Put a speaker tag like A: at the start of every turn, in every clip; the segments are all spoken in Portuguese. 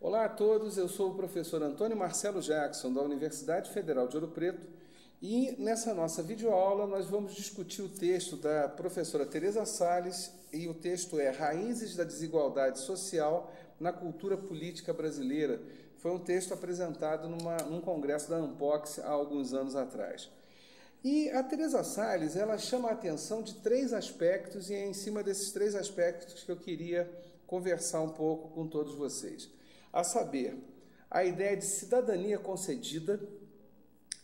A: Olá a todos, eu sou o professor Antônio Marcelo Jackson, da Universidade Federal de Ouro Preto, e nessa nossa videoaula nós vamos discutir o texto da professora Teresa Salles, e o texto é Raízes da Desigualdade Social na Cultura Política Brasileira. Foi um texto apresentado num congresso da Unpox há alguns anos atrás. E a Teresa Salles, ela chama a atenção de três aspectos, e é em cima desses três aspectos que eu queria conversar um pouco com todos vocês. A saber, a ideia de cidadania concedida,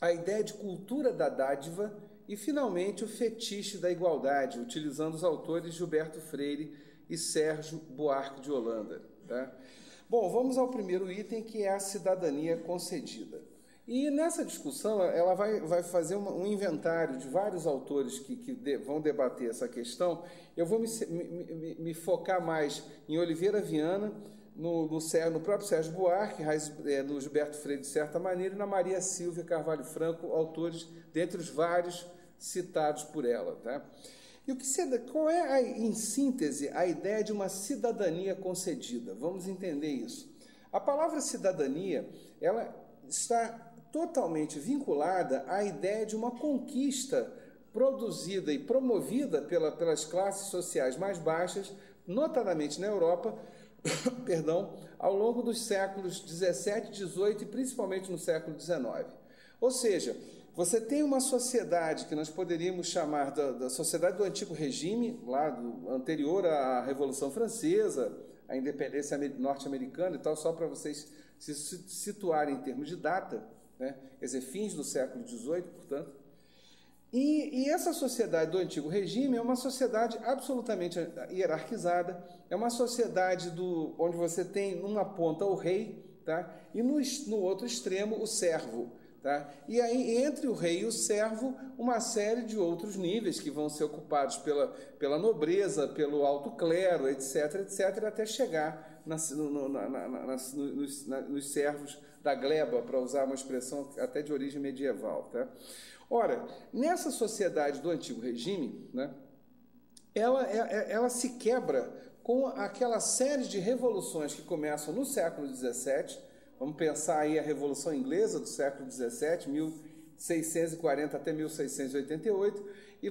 A: a ideia de cultura da dádiva e, finalmente, o fetiche da igualdade, utilizando os autores Gilberto Freire e Sérgio Buarque de Holanda. Tá? Bom, vamos ao primeiro item, que é a cidadania concedida. E nessa discussão, ela vai fazer um inventário de vários autores que vão debater essa questão. Eu vou me focar mais em Oliveira Viana, no próprio Sérgio Buarque, no Gilberto Freire, de certa maneira, e na Maria Silvia Carvalho Franco, autores dentre os vários citados por ela. Tá? E qual é, em síntese, a ideia de uma cidadania concedida? Vamos entender isso. A palavra cidadania, ela está totalmente vinculada à ideia de uma conquista produzida e promovida pelas classes sociais mais baixas, notadamente na Europa, ao longo dos séculos 17, 18 e principalmente no século 19. Ou seja, você tem uma sociedade que nós poderíamos chamar da sociedade do antigo regime, lá anterior à Revolução Francesa, à independência norte-americana e tal, só para vocês se situarem em termos de data, né? Quer dizer, fins do século XVIII, portanto. E essa sociedade do antigo regime é uma sociedade absolutamente hierarquizada, é uma sociedade onde você tem numa ponta o rei, tá? E no outro extremo o servo. Tá? E aí, entre o rei e o servo, uma série de outros níveis que vão ser ocupados pela nobreza, pelo alto clero, etc., etc., até chegar nos servos da gleba, para usar uma expressão até de origem medieval. Tá? Ora, nessa sociedade do antigo regime, né, ela se quebra com aquela série de revoluções que começam no século XVII. Vamos pensar aí a Revolução Inglesa do século XVII, 1640 até 1688, e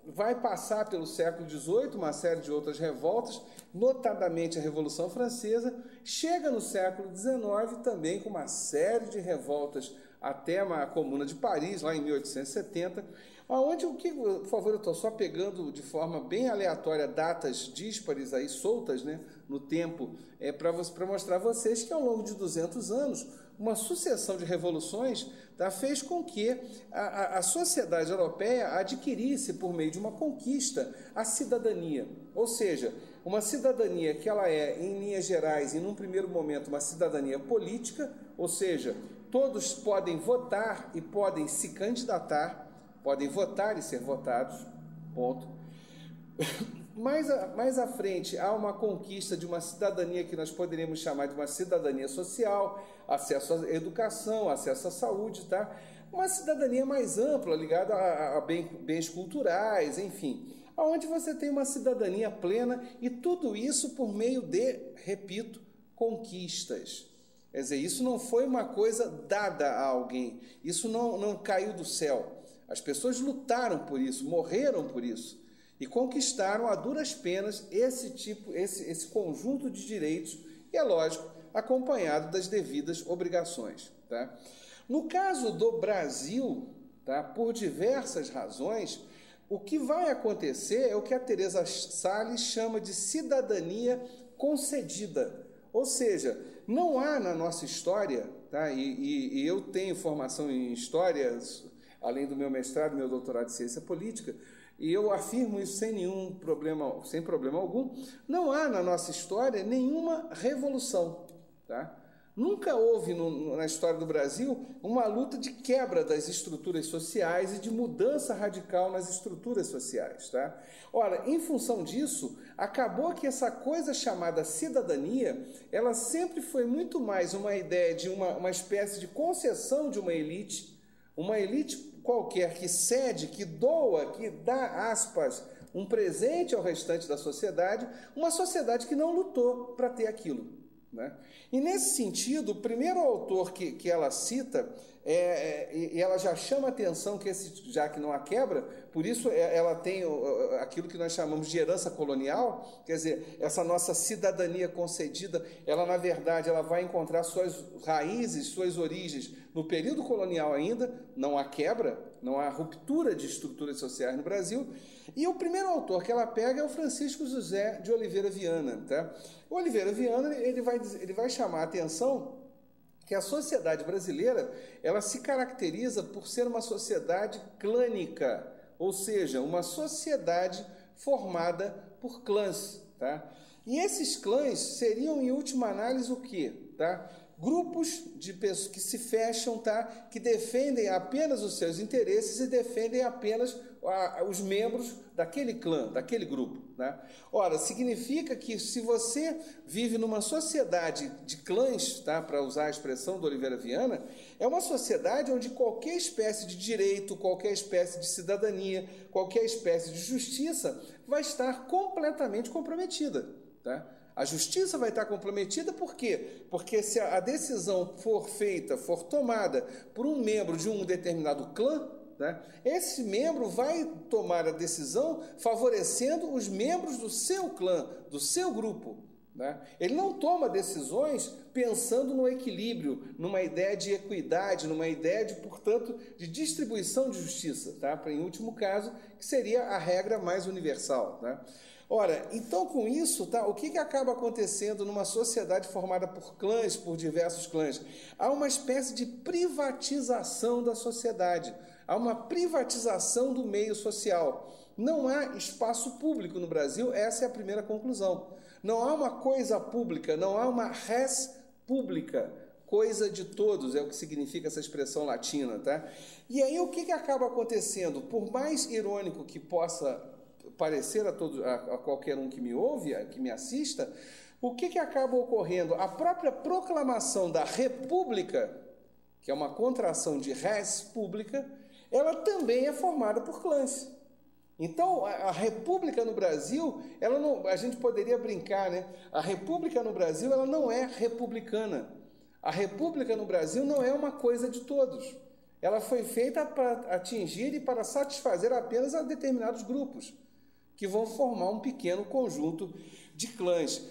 A: vai passar pelo século XVIII, uma série de outras revoltas, notadamente a Revolução Francesa, chega no século XIX também com uma série de revoltas até a Comuna de Paris, lá em 1870, onde, por favor, eu estou só pegando de forma bem aleatória datas díspares aí, soltas, né, no tempo, para mostrar a vocês que ao longo de 200 anos, uma sucessão de revoluções, tá, fez com que a sociedade europeia adquirisse, por meio de uma conquista, a cidadania. Ou seja, uma cidadania que ela é, em linhas gerais, e num primeiro momento, uma cidadania política, ou seja, todos podem votar e podem se candidatar, podem votar e ser votados, ponto. Mais à frente, há uma conquista de uma cidadania que nós poderíamos chamar de uma cidadania social, acesso à educação, acesso à saúde, tá? Uma cidadania mais ampla, ligada a bens culturais, enfim, onde você tem uma cidadania plena, e tudo isso por meio de, repito, conquistas. Quer dizer, isso não foi uma coisa dada a alguém, isso não caiu do céu. As pessoas lutaram por isso, morreram por isso, e conquistaram a duras penas esse conjunto de direitos, e é lógico, acompanhado das devidas obrigações. Tá? No caso do Brasil, tá, por diversas razões, o que vai acontecer é o que a Teresa Salles chama de cidadania concedida. Ou seja, não há na nossa história, tá? E eu tenho formação em história, além do meu mestrado, meu doutorado em ciência política, e eu afirmo isso sem problema algum, não há na nossa história nenhuma revolução. Tá? Nunca houve na história do Brasil uma luta de quebra das estruturas sociais e de mudança radical nas estruturas sociais. Tá? Ora, em função disso, acabou que essa coisa chamada cidadania, ela sempre foi muito mais uma ideia de uma espécie de concessão de uma elite qualquer que cede, que doa, que dá, aspas, um presente ao restante da sociedade, uma sociedade que não lutou para ter aquilo. né? E nesse sentido, o primeiro autor que ela cita, e ela já chama a atenção que já que não há quebra, por isso ela tem aquilo que nós chamamos de herança colonial, quer dizer, essa nossa cidadania concedida, ela na verdade ela vai encontrar suas raízes, suas origens no período colonial ainda, não há quebra, não há ruptura de estruturas sociais no Brasil. E o primeiro autor que ela pega é o Francisco José de Oliveira Viana, tá? O Oliveira Viana, ele vai chamar a atenção que a sociedade brasileira, ela se caracteriza por ser uma sociedade clânica, ou seja, uma sociedade formada por clãs, tá? E esses clãs seriam, em última análise, o quê? Tá? Grupos de pessoas que se fecham, tá? Que defendem apenas os seus interesses e defendem apenas os membros daquele clã, daquele grupo, né? Ora, significa que se você vive numa sociedade de clãs, tá? Para usar a expressão do Oliveira Viana, é uma sociedade onde qualquer espécie de direito, qualquer espécie de cidadania, qualquer espécie de justiça vai estar completamente comprometida, tá? A justiça vai estar comprometida por quê? Porque se a decisão for tomada por um membro de um determinado clã, né, esse membro vai tomar a decisão favorecendo os membros do seu clã, do seu grupo, né? Ele não toma decisões pensando no equilíbrio, numa ideia de equidade, numa ideia de, portanto, de distribuição de justiça, tá? Para, em último caso, que seria a regra mais universal, né? Ora, então com isso, tá, o que acaba acontecendo numa sociedade formada por clãs, por diversos clãs? Há uma espécie de privatização da sociedade, há uma privatização do meio social. Não há espaço público no Brasil, essa é a primeira conclusão. Não há uma coisa pública, não há uma res pública, coisa de todos, é o que significa essa expressão latina, tá? E aí o que acaba acontecendo? Por mais irônico que possa parecer a qualquer um que me ouve, que me assista, o que acaba ocorrendo? A própria proclamação da república, que é uma contração de res pública, ela também é formada por clãs. Então, a república no Brasil, ela não, a gente poderia brincar, né? A república no Brasil, ela não é republicana. A república no Brasil não é uma coisa de todos. Ela foi feita para atingir e para satisfazer apenas a determinados grupos, que vão formar um pequeno conjunto de clãs.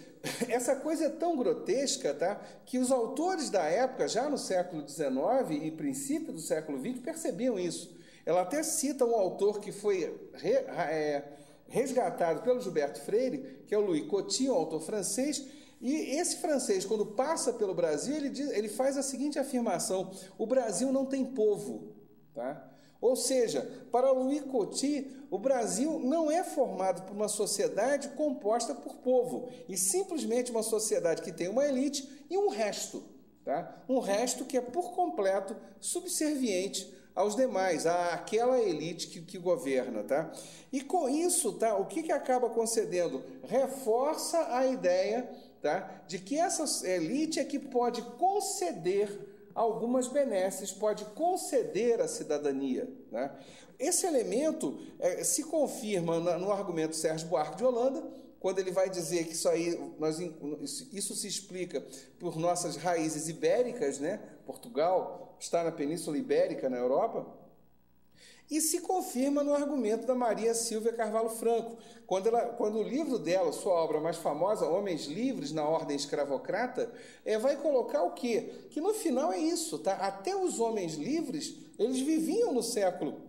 A: Essa coisa é tão grotesca, tá, que os autores da época, já no século XIX e princípio do século XX, percebiam isso. Ela até cita um autor que foi resgatado pelo Gilberto Freire, que é o Louis Coty, um autor francês, e esse francês, quando passa pelo Brasil, ele faz a seguinte afirmação: o Brasil não tem povo, tá? Ou seja, para Louis Coty, o Brasil não é formado por uma sociedade composta por povo, e simplesmente uma sociedade que tem uma elite e um resto, tá? Um resto que é por completo subserviente aos demais, àquela elite que governa, tá? E com isso, tá, o que acaba concedendo? Reforça a ideia, tá, de que essa elite é que pode conceder algumas benesses, pode conceder a cidadania, né? Esse elemento se confirma no argumento Sérgio Buarque de Holanda, quando ele vai dizer que isso se explica por nossas raízes ibéricas, né? Portugal está na Península Ibérica, na Europa, e se confirma no argumento da Maria Silvia Carvalho Franco, quando o livro dela, sua obra mais famosa, Homens Livres na Ordem Escravocrata, vai colocar o quê? Que no final é isso, tá? Até os homens livres, eles viviam no século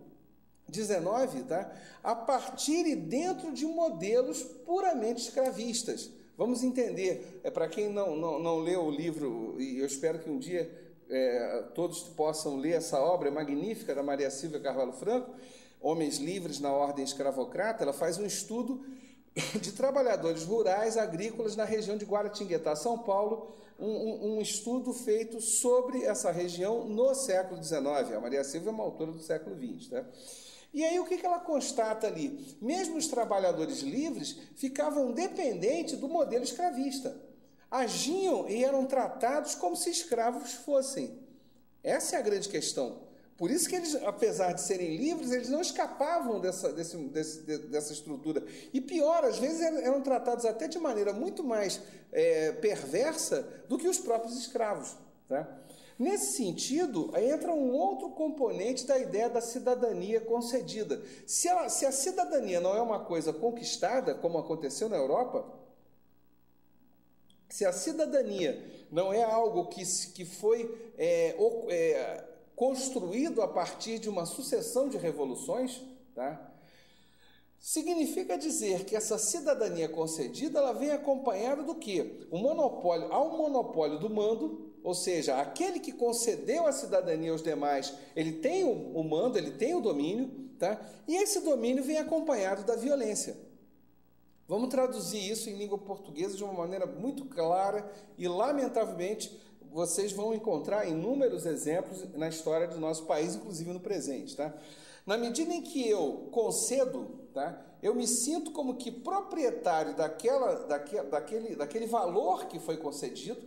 A: XIX, tá? A partir e dentro de modelos puramente escravistas. Vamos entender, para quem não leu o livro, e eu espero que um dia todos possam ler essa obra magnífica da Maria Silvia Carvalho Franco, Homens Livres na Ordem Escravocrata. Ela faz um estudo de trabalhadores rurais agrícolas na região de Guaratinguetá, São Paulo, um estudo feito sobre essa região no século XIX. A Maria Silvia é uma autora do século XX, tá? E aí o que ela constata ali? Mesmo os trabalhadores livres ficavam dependentes do modelo escravista. Agiam e eram tratados como se escravos fossem. Essa é a grande questão. Por isso que eles, apesar de serem livres, eles não escapavam dessa estrutura. E pior, às vezes eram tratados até de maneira muito mais perversa do que os próprios escravos. Tá? Nesse sentido, entra um outro componente da ideia da cidadania concedida. Se a cidadania não é uma coisa conquistada, como aconteceu na Europa, se a cidadania não é algo que foi construído a partir de uma sucessão de revoluções, tá? Significa dizer que essa cidadania concedida ela vem acompanhada do quê? Há um monopólio do mando, ou seja, aquele que concedeu a cidadania aos demais, ele tem o mando, ele tem o domínio, tá? E esse domínio vem acompanhado da violência. Vamos traduzir isso em língua portuguesa de uma maneira muito clara e, lamentavelmente, vocês vão encontrar inúmeros exemplos na história do nosso país, inclusive no presente. Tá? Na medida em que eu concedo, tá, eu me sinto como que proprietário daquele valor que foi concedido,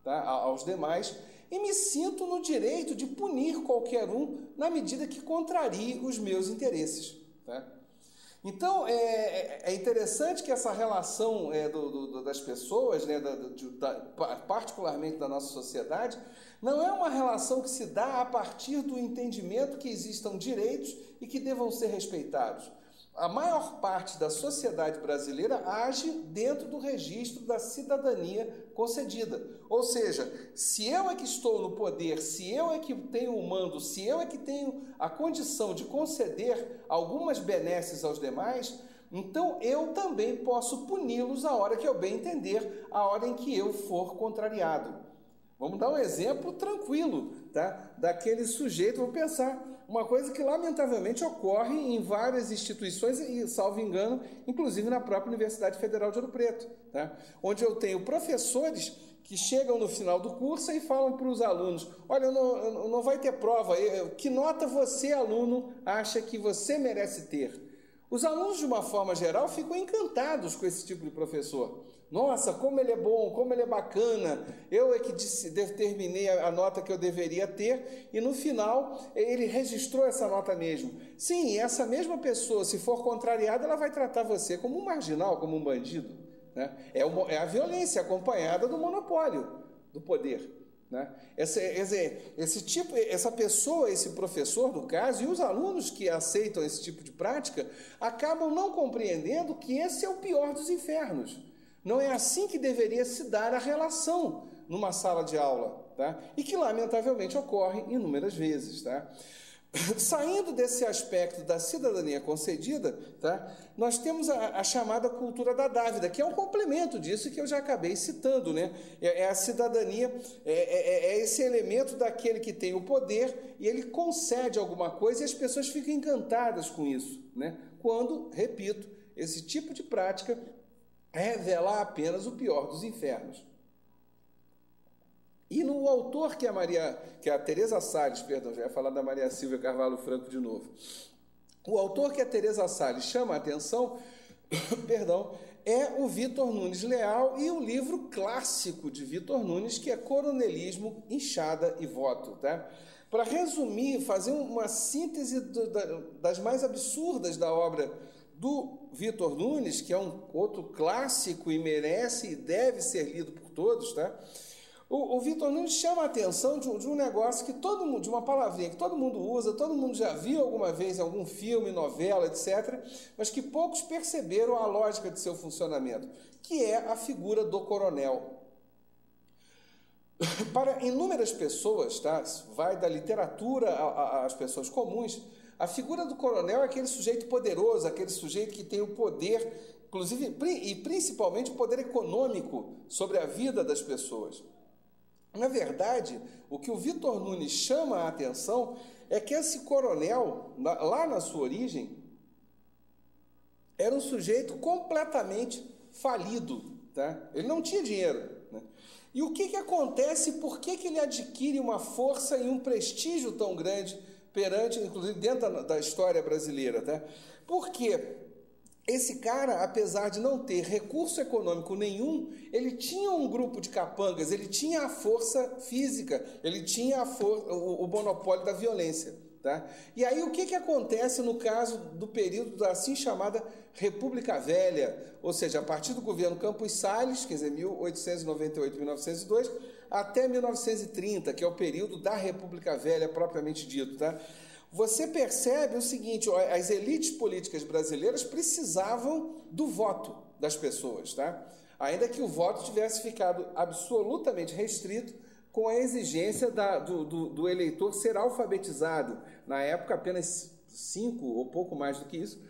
A: tá, aos demais, e me sinto no direito de punir qualquer um na medida que contrarie os meus interesses. Tá? Então, é interessante que essa relação das pessoas, né, particularmente da nossa sociedade, não é uma relação que se dá a partir do entendimento que existam direitos e que devam ser respeitados. A maior parte da sociedade brasileira age dentro do registro da cidadania concedida. Ou seja, se eu é que estou no poder, se eu é que tenho o mando, se eu é que tenho a condição de conceder algumas benesses aos demais, então eu também posso puni-los a hora que eu bem entender, a hora em que eu for contrariado. Vamos dar um exemplo tranquilo, tá? Daquele sujeito, vou pensar, uma coisa que lamentavelmente ocorre em várias instituições, e salvo engano, inclusive na própria Universidade Federal de Ouro Preto, tá? Onde eu tenho professores que chegam no final do curso e falam para os alunos, olha, não vai ter prova, que nota você, aluno, acha que você merece ter? Os alunos, de uma forma geral, ficam encantados com esse tipo de professor. Nossa, como ele é bom, como ele é bacana, eu é que determinei a nota que eu deveria ter e no final ele registrou essa nota mesmo. Sim, essa mesma pessoa, se for contrariada, ela vai tratar você como um marginal, como um bandido. Né? É a violência acompanhada do monopólio do poder. Né? Essa pessoa, esse professor, no caso, e os alunos que aceitam esse tipo de prática, acabam não compreendendo que esse é o pior dos infernos. Não é assim que deveria se dar a relação numa sala de aula, tá? E que, lamentavelmente, ocorre inúmeras vezes. Tá? Saindo desse aspecto da cidadania concedida, tá? Nós temos a chamada cultura da dávida, que é um complemento disso que eu já acabei citando. Né? É a cidadania, é esse elemento daquele que tem o poder e ele concede alguma coisa e as pessoas ficam encantadas com isso. Né? Quando, repito, esse tipo de prática revela apenas o pior dos infernos. E no autor que a Teresa Salles, perdão, já ia falar da Maria Silvia Carvalho Franco de novo. O autor que a Teresa Salles chama a atenção, perdão, é o Vitor Nunes Leal e o livro clássico de Vitor Nunes, que é Coronelismo, Inchada e Voto. Tá? Para resumir, fazer uma síntese das mais absurdas da obra do Vitor Nunes, que é um outro clássico e merece e deve ser lido por todos, tá? O Vitor Nunes chama a atenção de um negócio que todo mundo, de uma palavrinha que todo mundo usa, todo mundo já viu alguma vez em algum filme, novela, etc., mas que poucos perceberam a lógica de seu funcionamento, que é a figura do coronel. Para inúmeras pessoas, tá? Vai da literatura às pessoas comuns, a figura do coronel é aquele sujeito poderoso, aquele sujeito que tem o poder, inclusive e principalmente o poder econômico sobre a vida das pessoas. Na verdade, o que o Vitor Nunes chama a atenção é que esse coronel, lá na sua origem, era um sujeito completamente falido. Tá? Ele não tinha dinheiro. Né? E o que acontece? Por que ele adquire uma força e um prestígio tão grande perante, inclusive dentro da história brasileira? Tá? Porque esse cara, apesar de não ter recurso econômico nenhum, ele tinha um grupo de capangas, ele tinha a força física, ele tinha o monopólio da violência. Tá? E aí o que acontece no caso do período da assim chamada República Velha, ou seja, a partir do governo Campos Salles, quer dizer, 1898, 1902, até 1930, que é o período da República Velha propriamente dito, tá? Você percebe o seguinte, as elites políticas brasileiras precisavam do voto das pessoas, tá? Ainda que o voto tivesse ficado absolutamente restrito com a exigência do eleitor ser alfabetizado. Na época, apenas 5% ou pouco mais do que isso,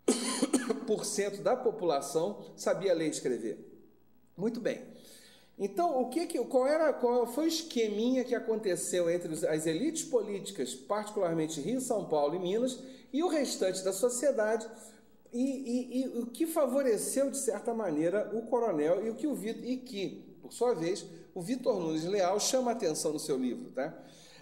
A: % da população sabia ler e escrever. Muito bem. Então, qual foi o esqueminha que aconteceu entre as elites políticas, particularmente Rio, São Paulo e Minas, e o restante da sociedade, e o que favoreceu, de certa maneira, o coronel e que, por sua vez, o Vitor Nunes Leal chama a atenção no seu livro, tá?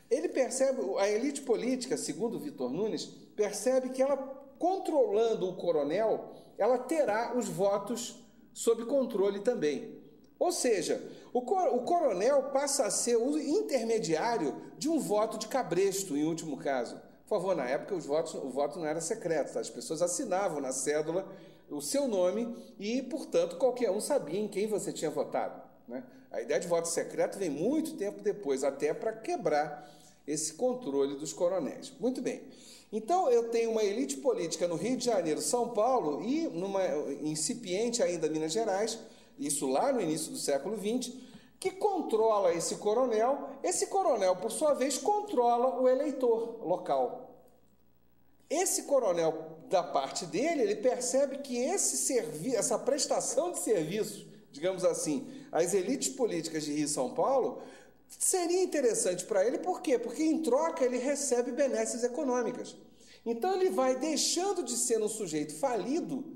A: Ele percebe, a elite política, segundo o Vitor Nunes, percebe que ela, controlando o coronel, ela terá os votos sob controle também. Ou seja, o coronel passa a ser o intermediário de um voto de cabresto, em último caso. Por favor, na época o voto não era secreto, tá? As pessoas assinavam na cédula o seu nome e, portanto, qualquer um sabia em quem você tinha votado, né? A ideia de voto secreto vem muito tempo depois, até para quebrar esse controle dos coronéis. Muito bem. Então, eu tenho uma elite política no Rio de Janeiro, São Paulo e numa incipiente ainda Minas Gerais, isso lá no início do século XX, que controla esse coronel, por sua vez, controla o eleitor local. Esse coronel, da parte dele, ele percebe que essa prestação de serviços, digamos assim, às elites políticas de Rio e São Paulo, seria interessante para ele, por quê? Porque em troca ele recebe benesses econômicas. Então ele vai deixando de ser um sujeito falido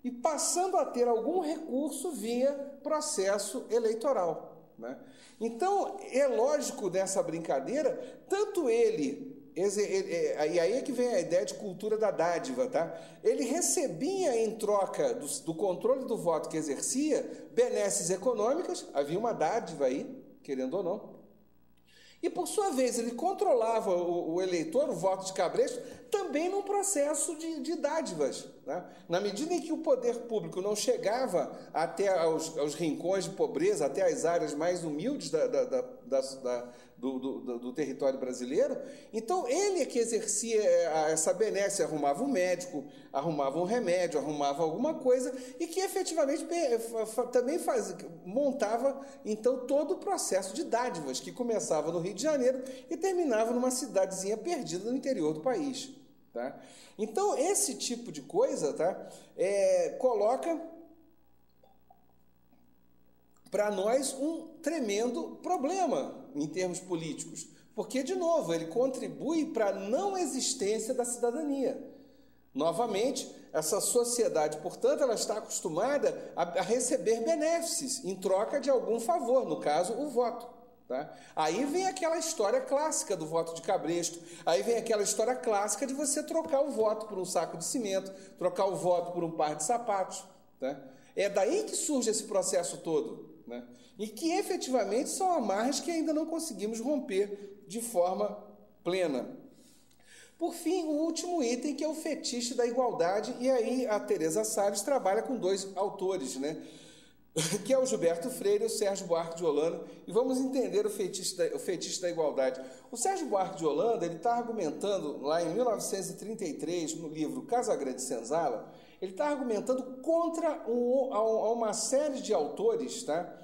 A: e passando a ter algum recurso via processo eleitoral, né? Então, é lógico nessa brincadeira, tanto ele, e aí é que vem a ideia de cultura da dádiva, tá? Ele recebia em troca do controle do voto que exercia, benesses econômicas, havia uma dádiva aí, querendo ou não, e por sua vez ele controlava o eleitor, o voto de cabresto, também num processo de dádivas, né? Na medida em que o poder público não chegava até aos rincões de pobreza, até as áreas mais humildes do território brasileiro, então ele é que exercia essa benesse, arrumava um médico, arrumava um remédio, arrumava alguma coisa e que efetivamente também montava então todo o processo de dádivas que começava no Rio de Janeiro e terminava numa cidadezinha perdida no interior do país, tá? Então esse tipo de coisa, tá, coloca para nós um tremendo problema em termos políticos, porque, de novo, ele contribui para a não existência da cidadania. Novamente, essa sociedade, portanto, ela está acostumada a receber benesses em troca de algum favor, no caso, o voto, tá? Aí vem aquela história clássica do voto de cabresto, aí vem aquela história clássica de você trocar o voto por um saco de cimento, trocar o voto por um par de sapatos, tá? É daí que surge esse processo todo, né? E que efetivamente são amarras que ainda não conseguimos romper de forma plena. Por fim, o último item, que é o fetiche da igualdade, e aí a Teresa Salles trabalha com dois autores, né? Que é o Gilberto Freire e o Sérgio Buarque de Holanda, e vamos entender o fetiche da igualdade. O Sérgio Buarque de Holanda, ele está argumentando, lá em 1933, no livro Casagrande Senzala, ele está argumentando contra uma série de autores, tá,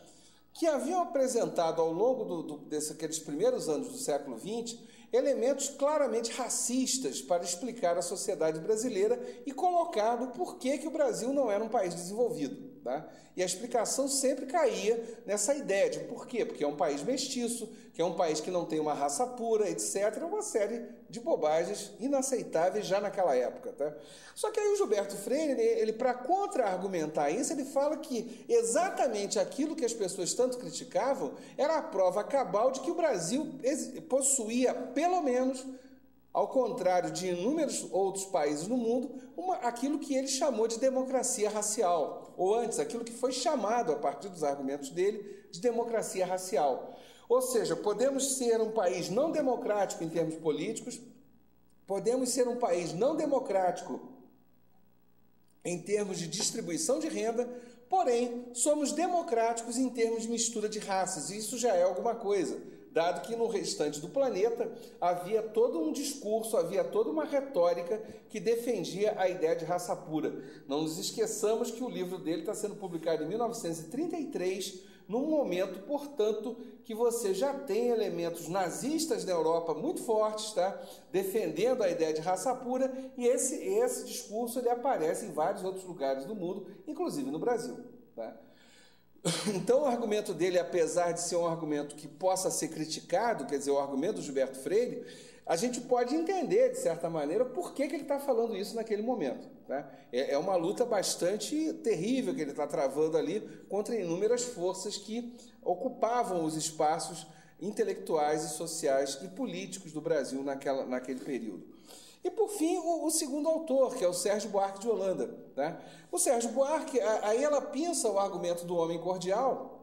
A: que haviam apresentado ao longo daqueles primeiros anos do século XX elementos claramente racistas para explicar a sociedade brasileira e colocar no porquê que o Brasil não era um país desenvolvido, tá? E a explicação sempre caía nessa ideia de por quê? Porque é um país mestiço, que é um país que não tem uma raça pura, etc. Uma série de bobagens inaceitáveis já naquela época, tá? Só que aí o Gilberto Freire, ele para contra-argumentar isso, ele fala que exatamente aquilo que as pessoas tanto criticavam era a prova cabal de que o Brasil possuía, pelo menos, ao contrário de inúmeros outros países no mundo, aquilo que ele chamou de democracia racial, ou antes, aquilo que foi chamado, a partir dos argumentos dele, de democracia racial. Ou seja, podemos ser um país não democrático em termos políticos, podemos ser um país não democrático em termos de distribuição de renda, porém, somos democráticos em termos de mistura de raças, e isso já é alguma coisa, dado que no restante do planeta havia todo um discurso, havia toda uma retórica que defendia a ideia de raça pura. Não nos esqueçamos que o livro dele está sendo publicado em 1933, num momento, portanto, que você já tem elementos nazistas na Europa muito fortes, tá? Defendendo a ideia de raça pura, e esse discurso ele aparece em vários outros lugares do mundo, inclusive no Brasil, tá? Então, o argumento dele, apesar de ser um argumento que possa ser criticado, quer dizer, o argumento do Gilberto Freire, a gente pode entender, de certa maneira, por que ele está falando isso naquele momento. Tá? É uma luta bastante terrível que ele está travando ali contra inúmeras forças que ocupavam os espaços intelectuais e sociais e políticos do Brasil naquele período. E, por fim, o segundo autor, que é o Sérgio Buarque de Holanda. Tá? O Sérgio Buarque, aí ela pinça o argumento do homem cordial,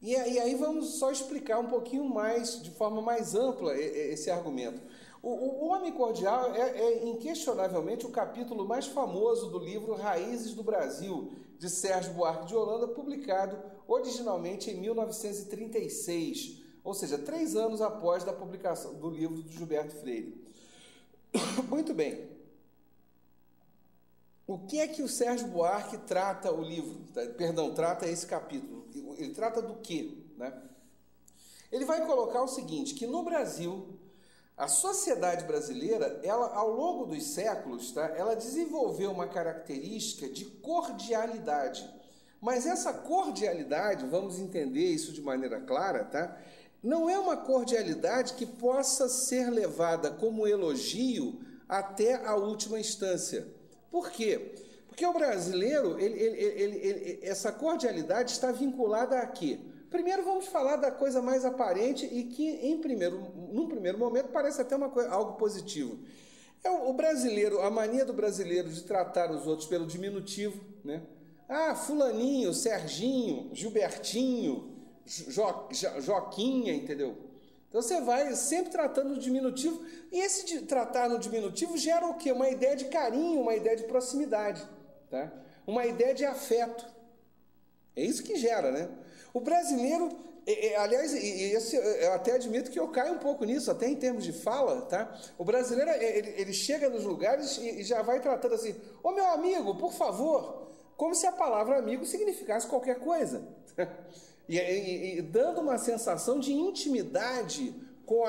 A: e aí vamos só explicar um pouquinho mais, de forma mais ampla, esse argumento. O homem cordial é inquestionavelmente o capítulo mais famoso do livro Raízes do Brasil, de Sérgio Buarque de Holanda, publicado originalmente em 1936, ou seja, 3 anos após a publicação do livro do Gilberto Freire. Muito bem. O que é que o Sérgio Buarque trata o livro? Trata esse capítulo. Ele trata do quê? Né? Ele vai colocar o seguinte, que no Brasil, a sociedade brasileira, ela, ao longo dos séculos, tá, ela desenvolveu uma característica de cordialidade. Mas essa cordialidade, vamos entender isso de maneira clara, tá? Não é uma cordialidade que possa ser levada como elogio até a última instância. Por quê? Porque o brasileiro, essa cordialidade está vinculada a quê? Primeiro vamos falar da coisa mais aparente e que, num primeiro momento, parece até algo positivo. O brasileiro, a mania do brasileiro de tratar os outros pelo diminutivo, né? Ah, fulaninho, Serginho, Gilbertinho, Joquinha, entendeu? Então você vai sempre tratando no diminutivo, e esse de tratar no diminutivo gera o quê? Uma ideia de carinho, uma ideia de proximidade, tá? Uma ideia de afeto. É isso que gera, né? O brasileiro, aliás, eu até admito que eu caio um pouco nisso, até em termos de fala, tá? O brasileiro, ele chega nos lugares e já vai tratando assim, ô meu amigo, por favor, como se a palavra amigo significasse qualquer coisa. E dando uma sensação de intimidade com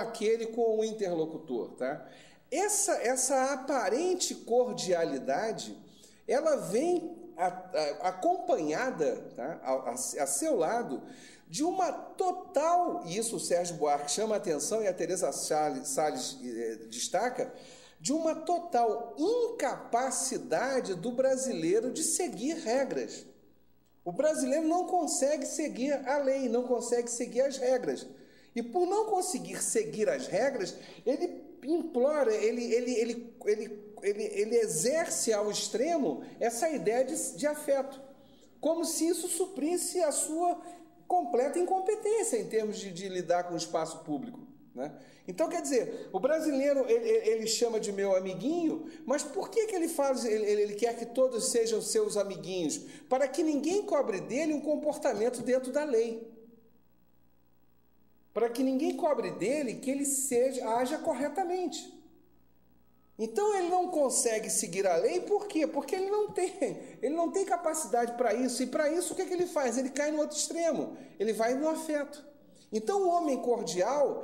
A: o interlocutor, tá? Essa aparente cordialidade, ela vem acompanhada, tá, a seu lado, de uma total, e isso o Sérgio Buarque chama a atenção e a Teresa Salles destaca, de uma total incapacidade do brasileiro de seguir regras. O brasileiro não consegue seguir a lei, não consegue seguir as regras. E por não conseguir seguir as regras, ele implora, ele exerce ao extremo essa ideia de afeto, como se isso suprisse a sua completa incompetência em termos de lidar com o espaço público, né? Então, quer dizer, o brasileiro, ele chama de meu amiguinho, mas por que ele faz, ele quer que todos sejam seus amiguinhos? Para que ninguém cobre dele um comportamento dentro da lei. Para que ninguém cobre dele que ele haja corretamente. Então, ele não consegue seguir a lei, por quê? Porque ele não tem capacidade para isso, e para isso o que ele faz? Ele cai no outro extremo, ele vai no afeto. Então, o homem cordial,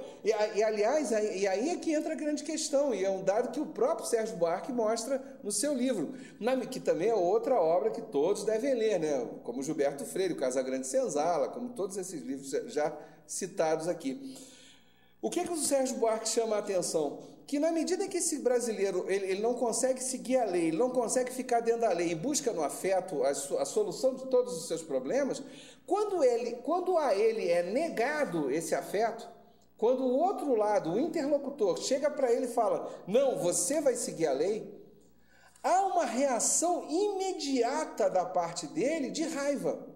A: aliás, aí é que entra a grande questão, e é um dado que o próprio Sérgio Buarque mostra no seu livro, que também é outra obra que todos devem ler, né? Como Gilberto Freire, o Casagrande Senzala, como todos esses livros já citados aqui. O que o Sérgio Buarque chama a atenção? Que na medida que esse brasileiro ele não consegue seguir a lei, ele não consegue ficar dentro da lei e busca no afeto a solução de todos os seus problemas, quando a ele é negado esse afeto, quando o outro lado, o interlocutor, chega para ele e fala, não, você vai seguir a lei, há uma reação imediata da parte dele de raiva.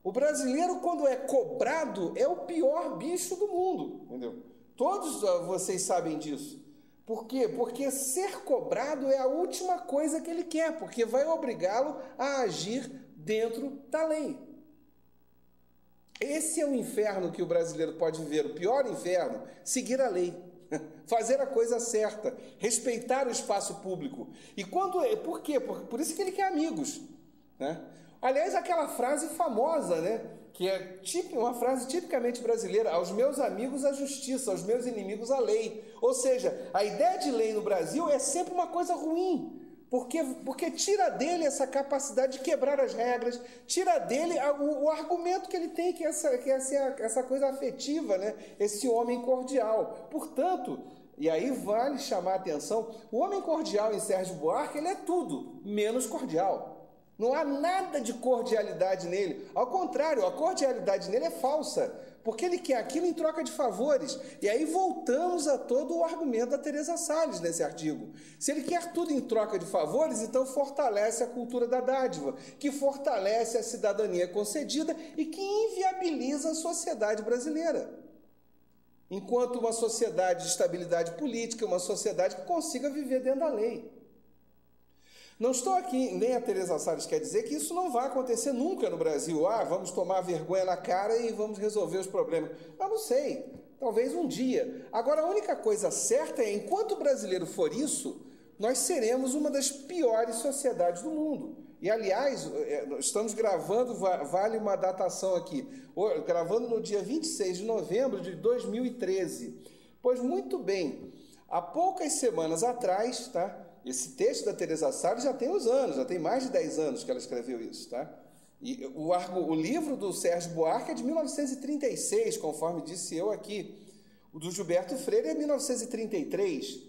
A: O brasileiro, quando é cobrado, é o pior bicho do mundo, entendeu? Todos vocês sabem disso. Por quê? Porque ser cobrado é a última coisa que ele quer, porque vai obrigá-lo a agir dentro da lei. Esse é o inferno que o brasileiro pode viver, o pior inferno: seguir a lei, fazer a coisa certa, respeitar o espaço público. E por quê? Por isso que ele quer amigos, né? Aliás, aquela frase famosa, né? Que é uma frase tipicamente brasileira: aos meus amigos a justiça, aos meus inimigos a lei. Ou seja, a ideia de lei no Brasil é sempre uma coisa ruim, porque tira dele essa capacidade de quebrar as regras, tira dele o argumento que ele tem, que é essa coisa afetiva, né? Esse homem cordial. Portanto, e aí vale chamar a atenção, o homem cordial em Sérgio Buarque, ele é tudo menos cordial. Não há nada de cordialidade nele. Ao contrário, a cordialidade nele é falsa, porque ele quer aquilo em troca de favores. E aí voltamos a todo o argumento da Teresa Salles nesse artigo. Se ele quer tudo em troca de favores, então fortalece a cultura da dádiva, que fortalece a cidadania concedida e que inviabiliza a sociedade brasileira. Enquanto uma sociedade de estabilidade política, uma sociedade que consiga viver dentro da lei. Não estou aqui, nem a Teresa Salles quer dizer que isso não vai acontecer nunca no Brasil. Vamos tomar vergonha na cara e vamos resolver os problemas. Eu não sei, talvez um dia. Agora, a única coisa certa é, enquanto o brasileiro for isso, nós seremos uma das piores sociedades do mundo. E, aliás, estamos gravando, vale uma datação aqui, gravando no dia 26 de novembro de 2013. Pois, muito bem, há poucas semanas atrás, tá? Esse texto da Teresa Salles já tem uns anos, já tem mais de 10 anos que ela escreveu isso, tá? E o livro do Sérgio Buarque é de 1936, conforme disse eu aqui. O do Gilberto Freire é 1933.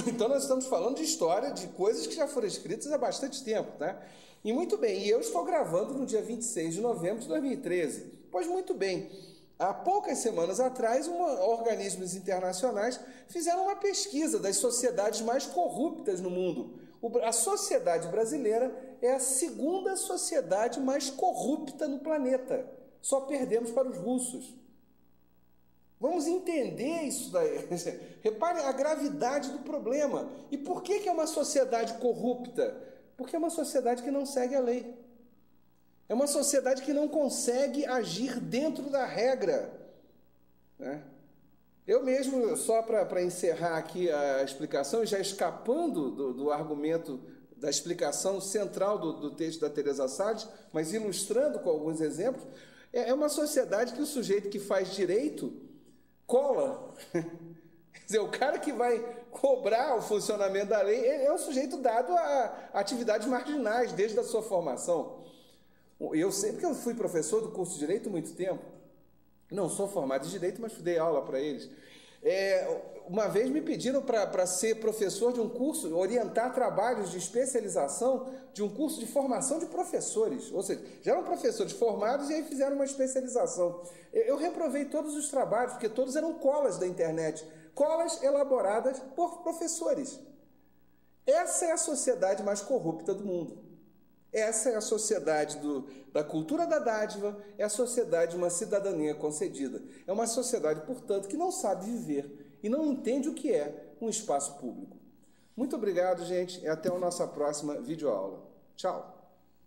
A: Então nós estamos falando de história, de coisas que já foram escritas há bastante tempo, tá? E muito bem, e eu estou gravando no dia 26 de novembro de 2013. Pois muito bem, há poucas semanas atrás, organismos internacionais fizeram uma pesquisa das sociedades mais corruptas no mundo. A sociedade brasileira é a segunda sociedade mais corrupta no planeta. Só perdemos para os russos. Vamos entender isso daí. Reparem a gravidade do problema. E por que é uma sociedade corrupta? Porque é uma sociedade que não segue a lei. É uma sociedade que não consegue agir dentro da regra, né? Eu mesmo, só para encerrar aqui a explicação, já escapando do argumento da explicação central do texto da Teresa Salles, mas ilustrando com alguns exemplos, é uma sociedade que o sujeito que faz direito cola. Quer dizer, o cara que vai cobrar o funcionamento da lei é um sujeito dado a atividades marginais desde a sua formação. Eu sei, porque eu fui professor do curso de Direito há muito tempo. Não sou formado em Direito, mas dei aula para eles. Uma vez me pediram para ser professor de um curso, orientar trabalhos de especialização de um curso de formação de professores. Ou seja, já eram professores formados e aí fizeram uma especialização. Eu reprovei todos os trabalhos, porque todos eram colas da internet. Colas elaboradas por professores. Essa é a sociedade mais corrupta do mundo. Essa é a sociedade da cultura da dádiva, é a sociedade de uma cidadania concedida. É uma sociedade, portanto, que não sabe viver e não entende o que é um espaço público. Muito obrigado, gente, e até a nossa próxima videoaula. Tchau!